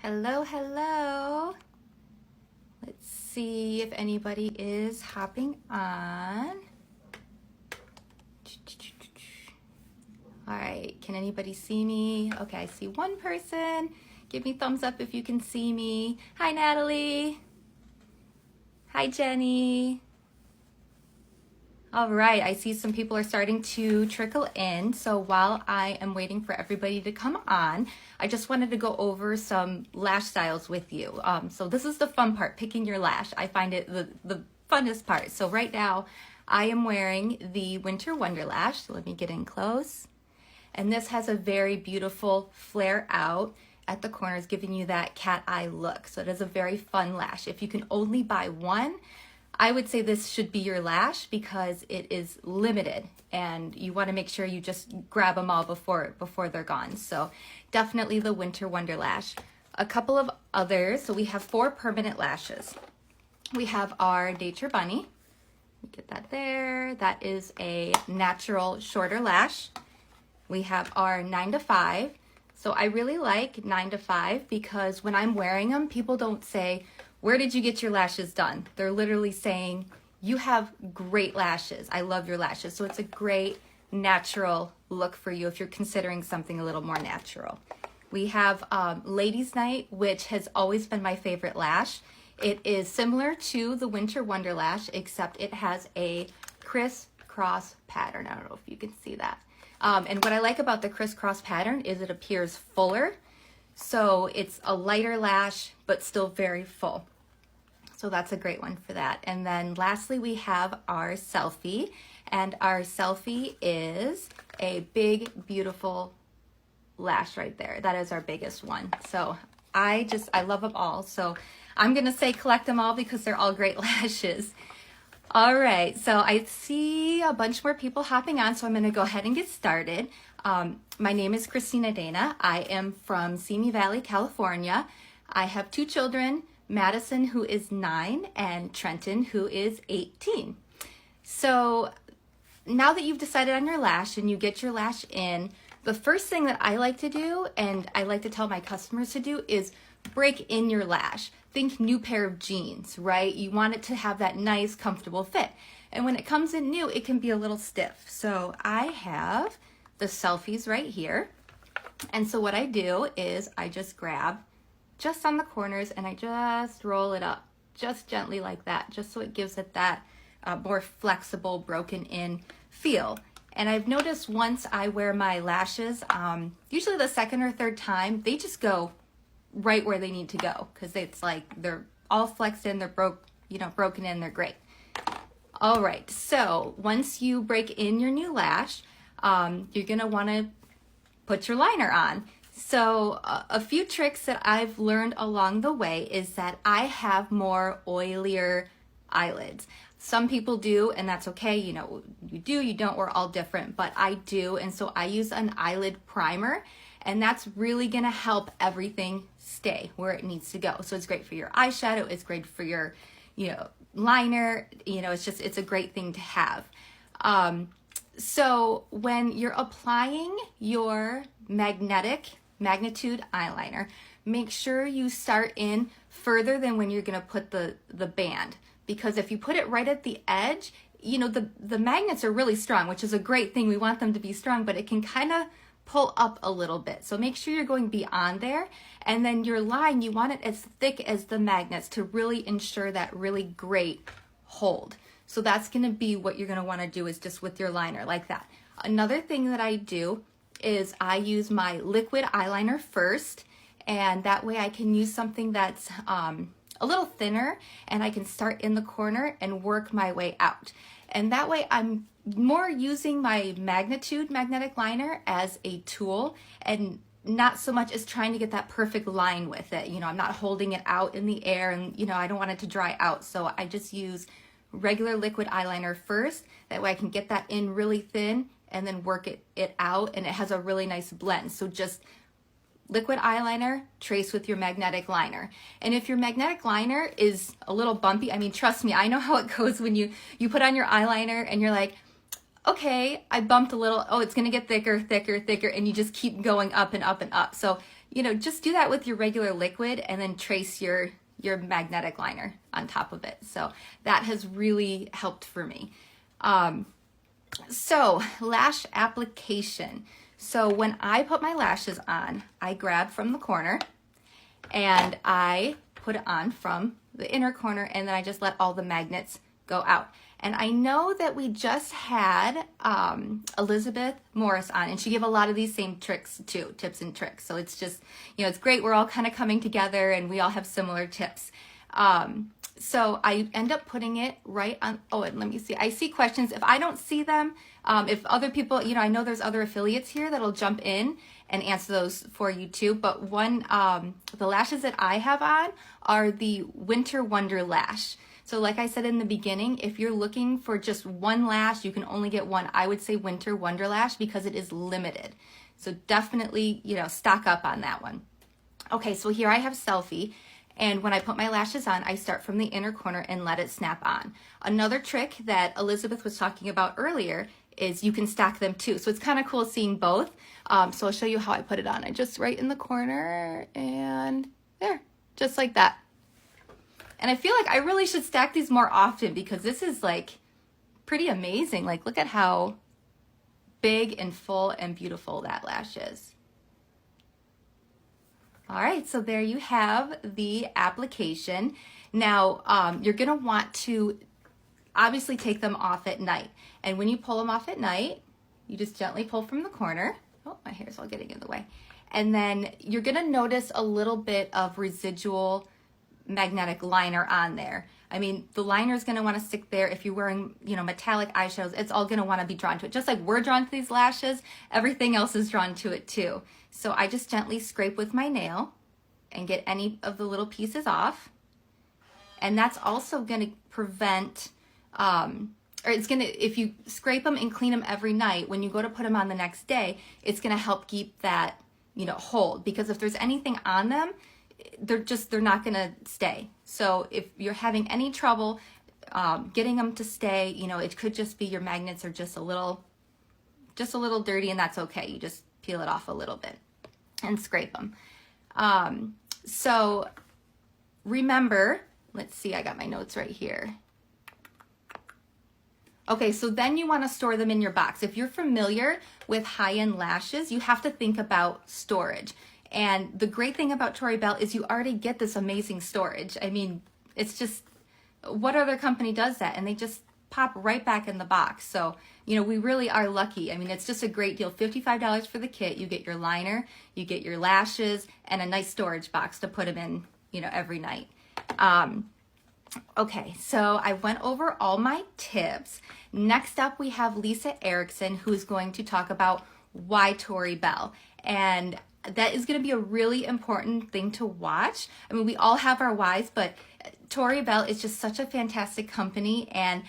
Hello, hello. Let's see if anybody is hopping on. All right, can anybody see me? Okay, I see one person. Give me thumbs up if you can see me. Hi, Natalie. Hi, Jenny. All right, I see some people are starting to trickle in. So while I am waiting for everybody to come on, I just wanted to go over some lash styles with you. So this is the fun part, picking your lash. I find it the funnest part. So right now, I am wearing the Winter Wonder Lash. So let me get in close. And this has a very beautiful flare out at the corners, giving you that cat eye look. So it is a very fun lash. If you can only buy one, I would say this should be your lash because it is limited and you want to make sure you just grab them all before they're gone. So definitely the Winter Wonder Lash. A couple of others. So we have 4 permanent lashes. We have our Nature Bunny. Get that there. That is a natural shorter lash. We have our 9 to 5. So I really like 9 to 5 because when I'm wearing them, people don't say, "Where did you get your lashes done?" They're literally saying, "You have great lashes. I love your lashes." So it's a great natural look for you if you're considering something a little more natural. We have Ladies Night, which has always been my favorite lash. It is similar to the Winter Wonder Lash, except it has a crisscross pattern. I don't know if you can see that. And what I like about the crisscross pattern is it appears fuller. So it's a lighter lash, but still very full. So that's a great one for that. And then lastly, we have our Selfie. And our Selfie is a big, beautiful lash right there. That is our biggest one. So I love them all. So I'm going to say collect them all because they're all great lashes. All right, so I see a bunch more people hopping on, so I'm going to go ahead and get started. My name is Christina Dana. I am from Simi Valley, California. I have 2 children, Madison, who is 9, and Trenton, who is 18. So now that you've decided on your lash and you get your lash in, the first thing that I like to do, and I like to tell my customers to do, is break in your lash. Think new pair of jeans, right? You want it to have that nice, comfortable fit. And when it comes in new, it can be a little stiff. So I have the Selfies right here. And so what I do is I just grab just on the corners and I just roll it up just gently like that, just so it gives it that more flexible, broken in feel. And I've noticed once I wear my lashes, usually the second or third time, they just go right where they need to go because it's like they're all flexed in, they're broken in, they're great. All right, so once you break in your new lash, you're gonna want to put your liner on. So a few tricks that I've learned along the way is that I have more oilier eyelids. Some people do, and that's okay. You know, you do, you don't, we're all different, but I do. And so I use an eyelid primer, and that's really gonna help everything stay where it needs to go. So it's great for your eyeshadow, it's great for your, liner, it's a great thing to have. So when you're applying your magnitude eyeliner, make sure you start in further than when you're gonna put the band. Because if you put it right at the edge, the magnets are really strong, which is a great thing. We want them to be strong, but it can kind of pull up a little bit. So make sure you're going beyond there. And then your line, you want it as thick as the magnets to really ensure that really great hold. So that's gonna be what you're gonna wanna do, is just with your liner like that. Another thing that I do is I use my liquid eyeliner first, and that way I can use something that's a little thinner, and I can start in the corner and work my way out. And that way I'm more using my magnetic liner as a tool and not so much as trying to get that perfect line with it. I'm not holding it out in the air, and I don't want it to dry out. So I just use regular liquid eyeliner first. That way I can get that in really thin and then work it out, and it has a really nice blend. So just liquid eyeliner, trace with your magnetic liner. And if your magnetic liner is a little bumpy, trust me, I know how it goes when you put on your eyeliner and you're like, okay, I bumped a little, oh, it's gonna get thicker, and you just keep going up and up and up. So just do that with your regular liquid and then trace your magnetic liner on top of it. So that has really helped for me. So lash application. So when I put my lashes on, I grab from the corner and I put it on from the inner corner, and then I just let all the magnets go out. And I know that we just had Elizabeth Morris on, and she gave a lot of these same tricks too, tips and tricks. So it's just, it's great. We're all kind of coming together and we all have similar tips. So I end up putting it right on, and let me see. I see questions. If I don't see them, if other people, I know there's other affiliates here that'll jump in and answer those for you too. But the lashes that I have on are the Winter Wonder Lash. So like I said in the beginning, if you're looking for just one lash, you can only get one. I would say Winter Wonder Lash because it is limited. So definitely, stock up on that one. Okay, so here I have Selfie. And when I put my lashes on, I start from the inner corner and let it snap on. Another trick that Elizabeth was talking about earlier is you can stack them too. So it's kind of cool seeing both. So I'll show you how I put it on. I just right in the corner and there, just like that. And I feel like I really should stack these more often because this is like pretty amazing. Like look at how big and full and beautiful that lash is. All right, so there you have the application. Now, you're gonna want to obviously take them off at night. And when you pull them off at night, you just gently pull from the corner. Oh, my hair's all getting in the way. And then you're gonna notice a little bit of residual magnetic liner on there. I mean, the liner is gonna wanna stick there. If you're wearing, metallic eyeshadows, it's all gonna wanna be drawn to it. Just like we're drawn to these lashes, everything else is drawn to it too. So I just gently scrape with my nail and get any of the little pieces off. And that's also gonna prevent, if you scrape them and clean them every night, when you go to put them on the next day, it's gonna help keep that, hold. Because if there's anything on them, they're not gonna stay. So if you're having any trouble getting them to stay, it could just be your magnets are just a little dirty, and that's okay. You just peel it off a little bit and scrape them. So remember, let's see, I got my notes right here. Okay, so then you want to store them in your box. If you're familiar with high-end lashes, you have to think about storage. And the great thing about Tory Bell is you already get this amazing storage. I mean, it's just, what other company does that? And they just pop right back in the box. So, we really are lucky. I mean, it's just a great deal. $55 for the kit. You get your liner, you get your lashes, and a nice storage box to put them in, every night. Okay, so I went over all my tips. Next up, we have Lisa Erickson, who's going to talk about why Tory Bell. And that is going to be a really important thing to watch. I mean, we all have our whys, but Tory Bell is just such a fantastic company. And,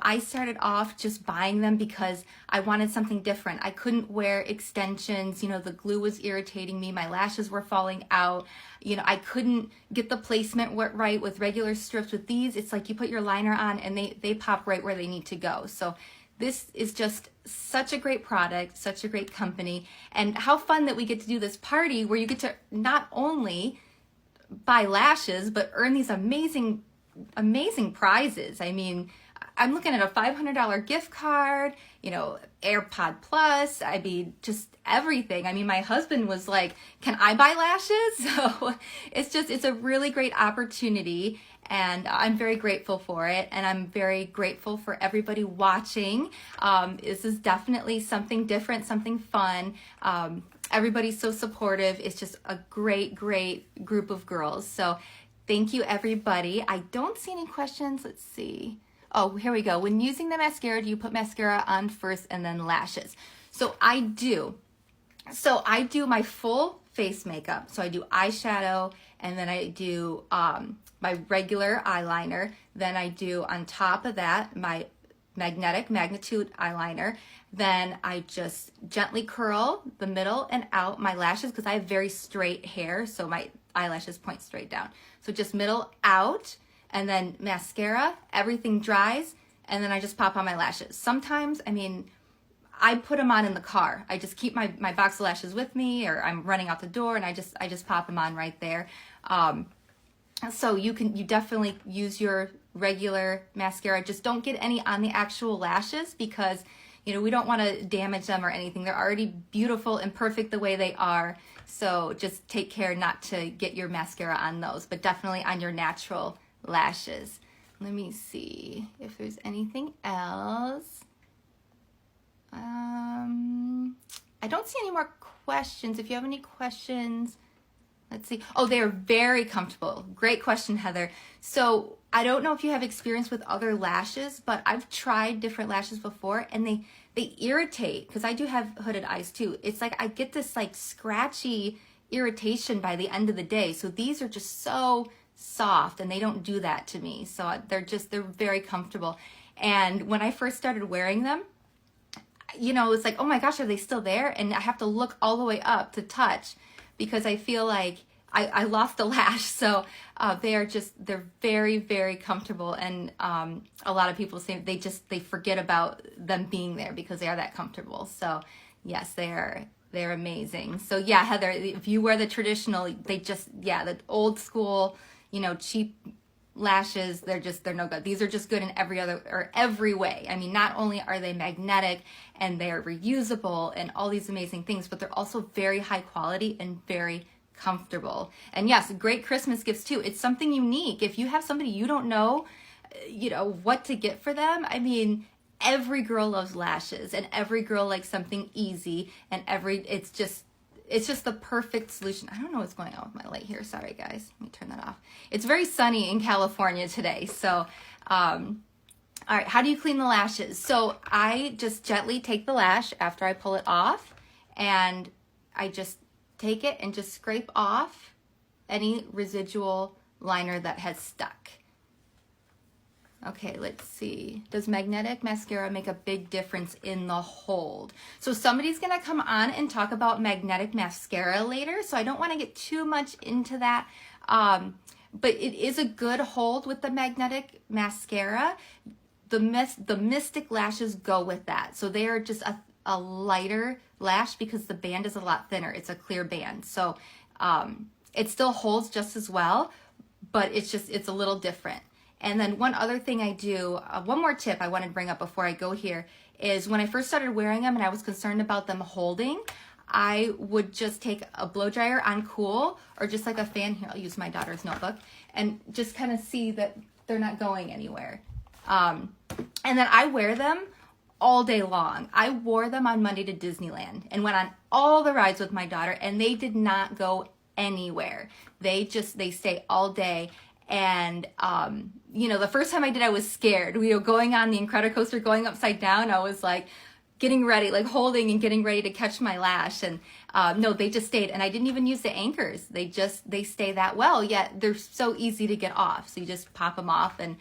I started off just buying them because I wanted something different. I couldn't wear extensions. The glue was irritating me. My lashes were falling out. I couldn't get the placement right with regular strips. With these, it's like you put your liner on and they pop right where they need to go. So this is just such a great product, such a great company. And how fun that we get to do this party where you get to not only buy lashes, but earn these amazing prizes. I mean, I'm looking at a $500 gift card, AirPod Plus. I mean, just everything. I mean, my husband was like, can I buy lashes? So it's a really great opportunity, and I'm very grateful for it. And I'm very grateful for everybody watching. This is definitely something different, something fun. Everybody's so supportive. It's just a great, great group of girls. So thank you, everybody. I don't see any questions. Let's see. Oh, here we go. When using the mascara, do you put mascara on first and then lashes? So I do. I do my full face makeup. So I do eyeshadow, and then I do my regular eyeliner. Then I do on top of that my magnitude eyeliner. Then I just gently curl the middle and out my lashes because I have very straight hair, so my eyelashes point straight down. So just middle out, and then mascara, everything dries, and then I just pop on my lashes. Sometimes, I mean, I put them on in the car. I just keep my box of lashes with me, or I'm running out the door and I just pop them on right there. So you definitely use your regular mascara. Just don't get any on the actual lashes, because we don't want to damage them or anything. They're already beautiful and perfect the way they are. So just take care not to get your mascara on those, but definitely on your natural lashes. Let me see if there's anything else. I don't see any more questions. If you have any questions, let's see. Oh, they are very comfortable. Great question, Heather. So I don't know if you have experience with other lashes, but I've tried different lashes before, and they irritate, because I do have hooded eyes too. It's like I get this like scratchy irritation by the end of the day. So these are just so soft, and they don't do that to me. So they're very comfortable. And when I first started wearing them, it's like, oh my gosh, are they still there? And I have to look all the way up to touch, because I feel like I lost a lash. So they're very, very comfortable. And a lot of people say they forget about them being there because they are that comfortable. So yes, they're amazing. So yeah, Heather, if you wear the traditional, the old school, cheap lashes, they're no good. These are just good in every way. I mean, not only are they magnetic and they're reusable and all these amazing things, but they're also very high quality and very comfortable. And yes, great Christmas gifts too. It's something unique. If you have somebody you don't know, what to get for them, I mean, every girl loves lashes, and every girl likes something easy, and it's just the perfect solution. I don't know what's going on with my light here. Sorry, guys. Let me turn that off. It's very sunny in California today. So, all right, how do you clean the lashes? So I just gently take the lash after I pull it off, and I just take it and just scrape off any residual liner that has stuck. Okay, let's see. Does magnetic mascara make a big difference in the hold? So somebody's gonna come on and talk about magnetic mascara later, so I don't wanna get too much into that. But it is a good hold with the magnetic mascara. The Mystic lashes go with that. So they are just a lighter lash, because the band is a lot thinner. It's a clear band. So it still holds just as well, but it's a little different. And then one other thing I do, one more tip I wanted to bring up before I go here, is when I first started wearing them and I was concerned about them holding, I would just take a blow dryer on cool, or just like a fan. Here, I'll use my daughter's notebook, and just kind of see that they're not going anywhere. And then I wear them all day long. I wore them on Monday to Disneyland and went on all the rides with my daughter, and they did not go anywhere. They stay all day. And, the first time I did, I was scared. We were going on the Incredicoaster, going upside down. I was like getting ready, like holding and getting ready to catch my lash. And no, they just stayed. And I didn't even use the anchors. They stay that well, yet they're so easy to get off. So you just pop them off. And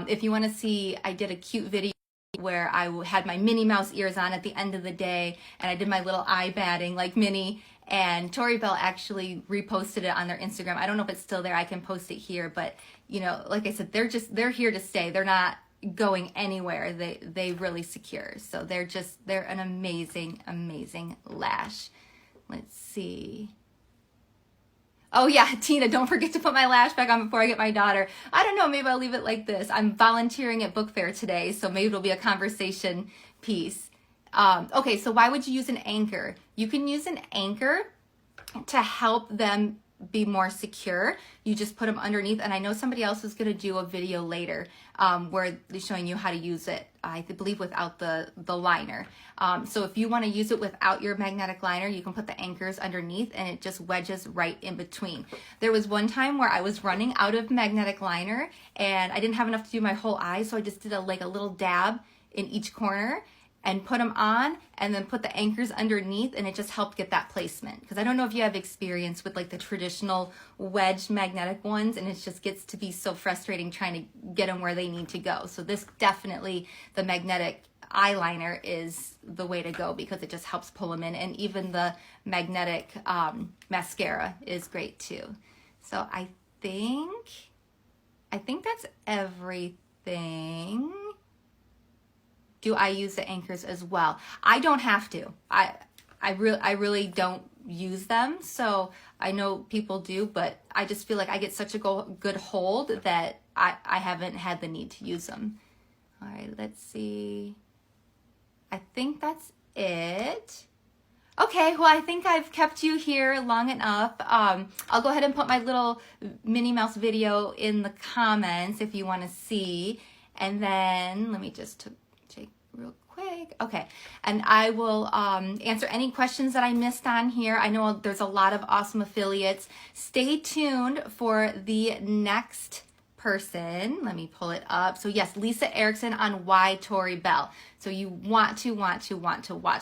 if you want to see, I did a cute video where I had my Minnie Mouse ears on at the end of the day, and I did my little eye batting like Minnie. And Tori Bell actually reposted it on their Instagram. I don't know if it's still there. I can post it here, but like I said, they're here to stay. They're not going anywhere. They really secure. So they're an amazing, amazing lash. Let's see. Oh yeah, Tina, don't forget to put my lash back on before I get my daughter. I don't know, maybe I'll leave it like this. I'm volunteering at book fair today, so maybe it'll be a conversation piece. Okay, so why would you use an anchor? You can use an anchor to help them be more secure. You just put them underneath, and I know somebody else is going to do a video later where they're showing you how to use it, I believe without the liner. So if you want to use it without your magnetic liner, you can put the anchors underneath, and it just wedges right in between. There was one time where I was running out of magnetic liner, and I didn't have enough to do my whole eye, so I just did a little dab in each corner and put them on, and then put the anchors underneath, and it just helped get that placement. Because I don't know if you have experience with the traditional wedge magnetic ones, and it just gets to be so frustrating trying to get them where they need to go. So this definitely, the magnetic eyeliner is the way to go, because it just helps pull them in, and even the magnetic mascara is great too. So I think that's everything. do I use the anchors as well. I don't have to. I really don't use them, so I know people do, but I just feel like I get such a good hold that I haven't had the need to use them. All right, let's see. I think that's it. Okay, well, I think I've kept you here long enough. I'll go ahead and put my little Minnie Mouse video in the comments if you want to see. And then let me just take real quick. Okay, and I will answer any questions that I missed on here. I know there's a lot of awesome affiliates. Stay tuned for the next person. Let me pull it up. So yes, Lisa Erickson on Why Tori Bell. So you want to watch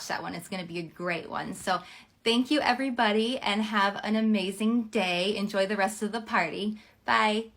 that one. It's going to be a great one. So thank you everybody and have an amazing day. Enjoy the rest of the party. Bye.